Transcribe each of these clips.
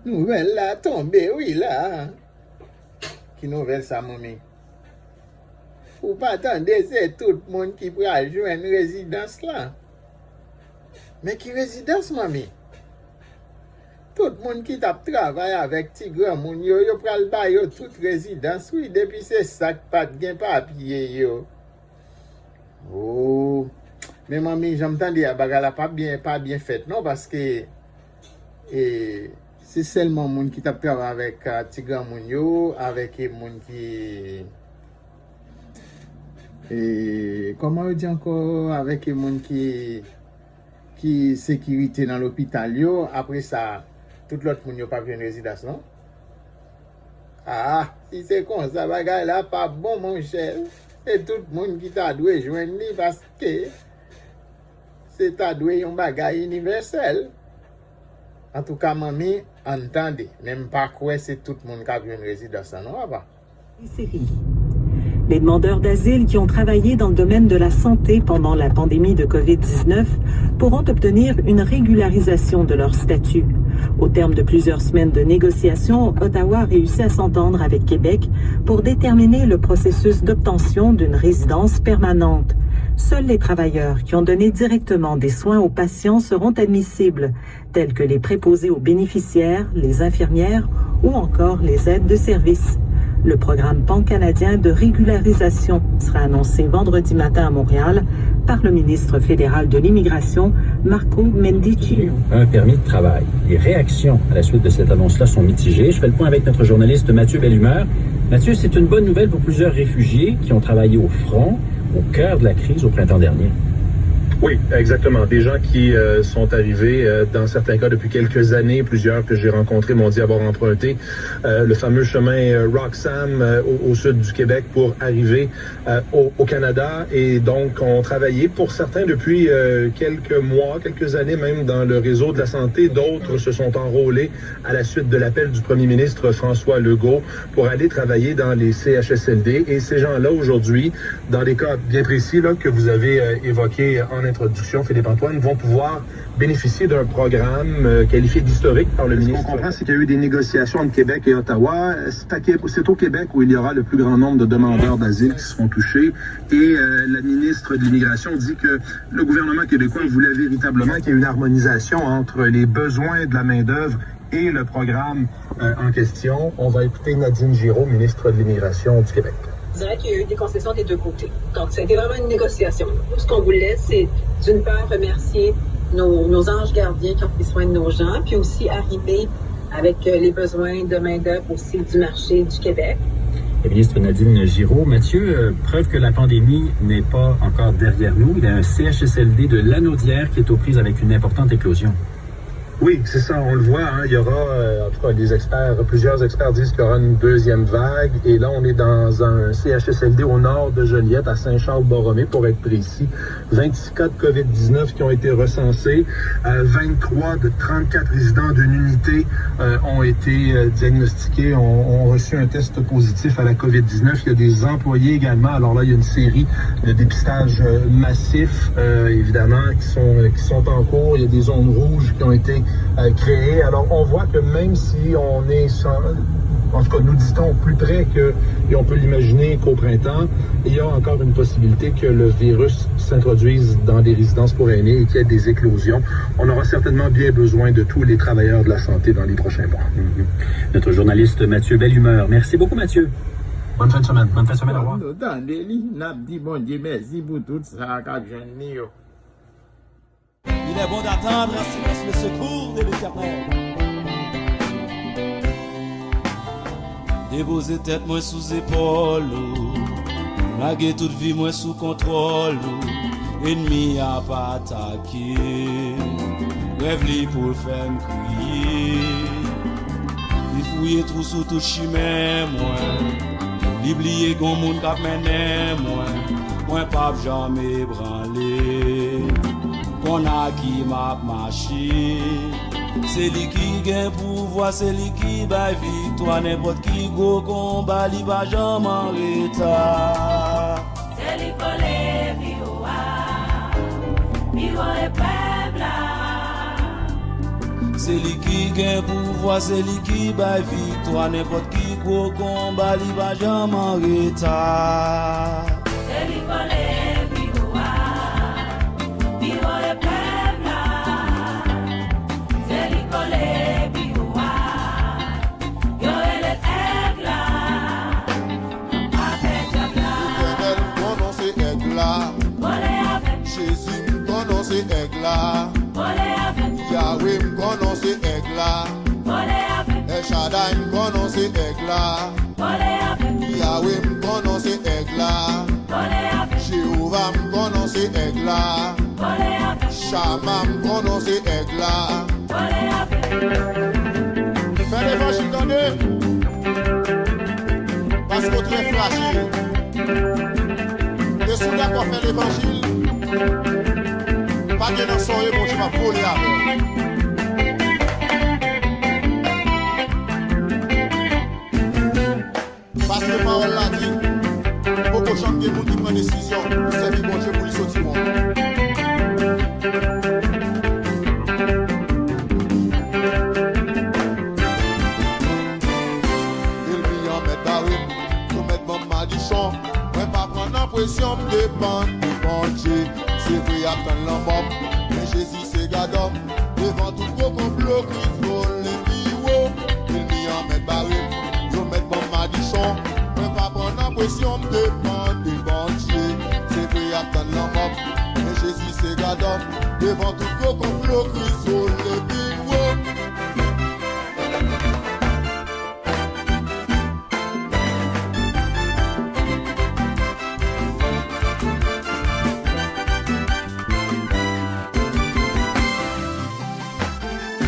Nouvelle là, tombée, oui là. Qui nouvelle ça, mamie? Faut pas attendre, c'est tout le monde qui peut jouer une résidence là. Mais qui résidence, mamie? Tout le monde qui t'a travaillé avec Tigre, moun yo pral ba yo toute résidence, oui, depuis c'est ça qui pas de papier yo. Oh, mais mamie, j'entends dire bagala pas bien fait, non, parce que c'est seulement moun qui t'a travaillé avec Tigre moun yo, avec moun qui comment on dit encore, avec moun qui sécurité dans l'hôpital yo, après ça tout l'autre moun yo pas bien résidence, non? Ah, si c'est comme ça, bagay là pas bon, mon cher. C'est tout le monde qui t'a doué joindre lui parce que c'est t'a doué un bagay universel. En tout cas, mamie, entendez, même pas quoi c'est tout le monde qui a bien résidence, non? Pas? Les demandeurs d'asile qui ont travaillé dans le domaine de la santé pendant la pandémie de COVID-19 pourront obtenir une régularisation de leur statut. Au terme de plusieurs semaines de négociations, Ottawa a réussi à s'entendre avec Québec pour déterminer le processus d'obtention d'une résidence permanente. Seuls les travailleurs qui ont donné directement des soins aux patients seront admissibles, tels que les préposés aux bénéficiaires, les infirmières ou encore les aides de service. Le programme pan-canadien de régularisation sera annoncé vendredi matin à Montréal par le ministre fédéral de l'Immigration, Marco Mendicino. Un permis de travail. Les réactions à la suite de cette annonce-là sont mitigées. Je fais le point avec notre journaliste Mathieu Bellumeur. Mathieu, c'est une bonne nouvelle pour plusieurs réfugiés qui ont travaillé au front, au cœur de la crise au printemps dernier. Oui, exactement. Des gens qui sont arrivés, dans certains cas, depuis quelques années. Plusieurs que j'ai rencontrés m'ont dit avoir emprunté le fameux chemin Roxham au sud du Québec pour arriver au Canada. Et donc, ont travaillé pour certains depuis quelques mois, quelques années même dans le réseau de la santé. D'autres se sont enrôlés à la suite de l'appel du premier ministre François Legault pour aller travailler dans les CHSLD. Et ces gens-là, aujourd'hui, dans des cas bien précis là, que vous avez évoqués en introduction, Philippe-Antoine, vont pouvoir bénéficier d'un programme qualifié d'historique par le ministre. Ce qu'on comprend, c'est qu'il y a eu des négociations entre Québec et Ottawa. C'est au Québec où il y aura le plus grand nombre de demandeurs d'asile qui seront touchés. Et la ministre de l'Immigration dit que le gouvernement québécois voulait véritablement qu'il y ait une harmonisation entre les besoins de la main-d'œuvre et le programme en question. On va écouter Nadine Giraud, ministre de l'Immigration du Québec. Je dirais qu'il y a eu des concessions des deux côtés. Donc, ça a été vraiment une négociation. Ce qu'on voulait, c'est d'une part remercier nos anges gardiens qui ont pris soin de nos gens, puis aussi arriver avec les besoins de main-d'œuvre aussi du marché du Québec. La ministre Nadine Giraud. Mathieu, preuve que la pandémie n'est pas encore derrière nous. Il y a un CHSLD de Lanaudière qui est aux prises avec une importante éclosion. Oui, c'est ça, on le voit. Hein, il y aura, en tout cas, plusieurs experts disent qu'il y aura une deuxième vague. Et là, on est dans un CHSLD au nord de Joliette, à Saint-Charles-Borromée, pour être précis. 26 cas de COVID-19 qui ont été recensés. 23 de 34 résidents d'une unité ont été diagnostiqués, ont reçu un test positif à la COVID-19. Il y a des employés également. Alors là, il y a une série de dépistages massifs, évidemment, qui sont en cours. Il y a des zones rouges qui ont été créé. Alors, on voit que même si on est, en tout cas, nous dit-on, plus près que, et on peut l'imaginer qu'au printemps, il y a encore une possibilité que le virus s'introduise dans des résidences pour aînés et qu'il y ait des éclosions. On aura certainement bien besoin de tous les travailleurs de la santé dans les prochains mois. Notre journaliste Mathieu Bellumeur. Merci beaucoup, Mathieu. Bonne fin de semaine. Bonne fin de semaine. Au revoir. Il est bon d'attendre en silence le secours de l'Éternel. Déposer tête moins sous épaule, laguer toute vie moins sous contrôle. Ennemi a pas attaqué, rêve-li pour faire me crier. Il fouille tout sous tout chemin, moi. L'oublier qu'on moun kap mène, moi pas jamais branlé. Qu'on a qui m'a marché, c'est lui qui gagne pouvoir, c'est lui qui bat victoire, n'importe qui go combat, il va jamais en retard. C'est lui collé, Biwa et peuple. c'est lui qui gagne pouvoir, c'est lui qui bat victoire. N'importe qui gros combat, il va jamais en retard. C'est lui qu'on lève, Biwa le peuple là. C'est lui qu'on lève, Biwa. Yo et le aigle là. Avec job là. L'éternel prononce aigle là. Jésus prononce aigle là. Yahweh prononce aigle là. El Shaddai prononce aigle là. Yahweh prononce aigle là. Jéhovah prononce aigle là. Shama prononce aigle là. Fais l'évangile dans deux. Parce que très fragile. Et si d'accord fait l'évangile, pas de dans son bon Dieu va voler avec. Parce que parole l'a dit, beaucoup de gens qui prennent des décisions pour servir bon Dieu pour les sortir monde. Il vit en mettre barré, pour mettre mon maldition. Moi pas prendre l'impression de dépendre du bon Dieu. C'est vrai à prendre l'homme, mais Jésus c'est gadom. Devant tout gros complot, Christ vole les pivots. Il vit en mettre barré, pour mettre mon maldition. Moi pas prendre l'impression de dépendre du bon Dieu. C'est vrai à prendre l'homme, mais Jésus c'est gadom. Devant tout gros complot, Christ vole les pivots.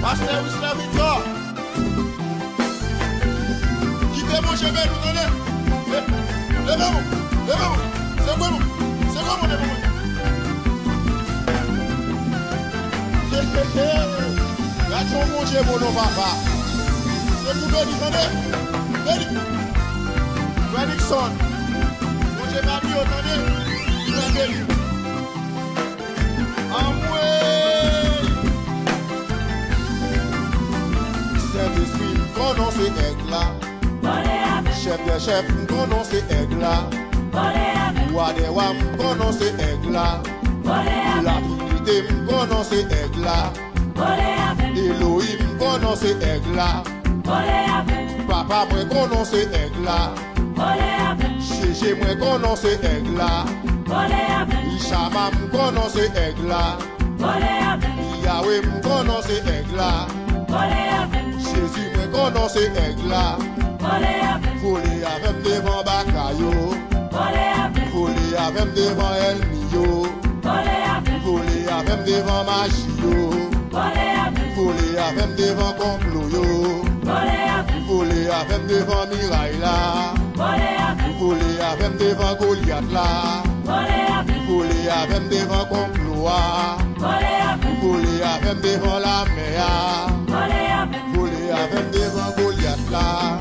Pasteur, vous la victoire. Qui fait mon chemin, vous donnez. Levez-vous, levez-vous. C'est quoi, mon levez-vous. Gâtons mon Dieu, mon nom, papa. C'est pour bénir, attendez. Bénir. Bénixon. Mon Dieu, ma vie, attendez. Il va bénir. En moi. Saint-Esprit, prononce aigle là. Chef des chefs, prononce aigle là. Roi des rois, prononce aigle là. La divinité, prononce aigle là. Elohim, prononce aigle là. Papa, moi, prononce aigle là. Chéché, moi, prononce aigle là. Ishama, prononce aigle là. Yahweh, prononce aigle là. Jésus me prononce aigle là. Folie avec devant Bakayo. Folie avec devant Elmio. Folie avec devant Magio. Folie avec devant Comployo. Folie avec devant Miraïla. Folie avec devant Goliath là. Folie avec devant Comploa. Folie avec devant la mer. Voler avec devant Goliath là.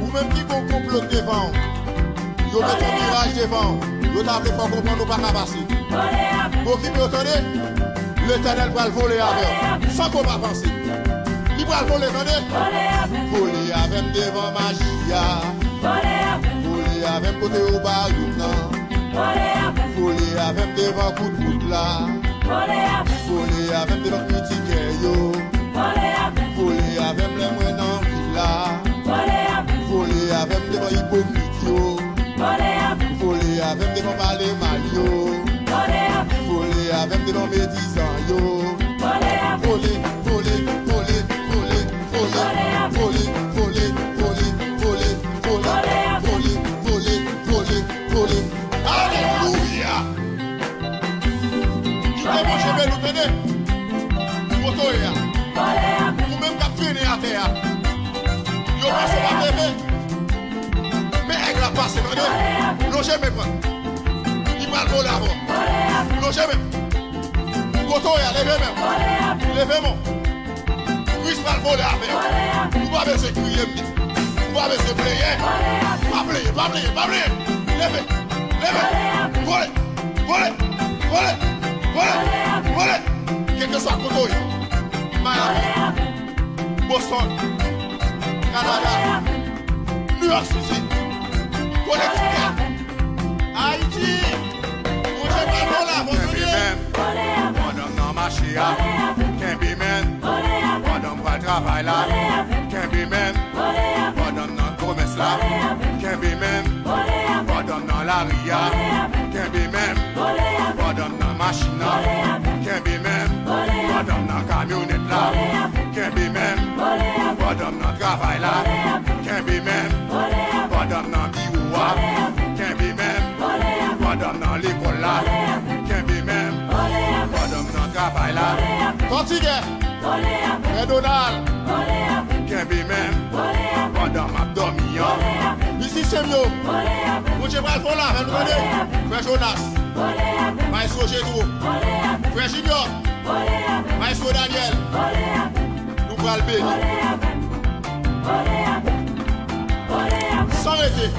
Ou même qui vont complot devant. Yo met un mirage devant. Yo t'a fait pas comprendre nous pas qu'à passer. Pour qui peut entendre? L'Éternel va le voler avec. Sans qu'on va penser. Il va le voler, attendez. Voler avec devant Magia. Voler avec côté au Bayouna. Voler avec devant coup de route là. Voler avec devant Mitiqueyo. Voler avec les moines en villa. Voler avec devant Hypocrite. Voler avec devant Palais Malio. Voler avec devant Médisant yo. Voler, voler, voler, voler, voler, voler, voler, voler, voler, voler, voler, voler, voler. Alléluia. Qui peut manger belle ou tenez? Motoya. Ou même qu'à traîner à terre. Yo passe pas bébé. Mais avec la passe, non jamais pas. Il va le voler avant. Non jamais. Motoya, levez-moi. Levez-moi. Puisse pas le voler avec. Vous avez ce crier. Vous avez ce player. Pas player, pas player, pas player. Levez. Levez. Volez. Volez. Volez. Volez. Volez. Quel que soit Motoya. Miami, Boston, Canada, New York City, Connecticut, Haïti. Mon Dieu, pardon là, mon Dieu. Madame dans ma chia, can't be man. Madame va travailler là, can't be man. Madame dans le commerce là, can't be man. Madame dans la ria, can't be man. Madame dans la machine là, can't be man. Madame dans la camionnette là, can't be man. Madame dans le travail là, can't be man. Madame dans le bureau là, can't be man. Madame dans l'école là, can't be man. Madame dans le travail là, Tortiguet, Redonald, can't be man. Madame Abdomian, ici c'est mieux. Mon Dieu, pas le fond là, vous connaissez? Frère Jonas, Maestro Gédro, Frère Junior, Maestro Daniel, nous prenons le béni. Sans arrêter.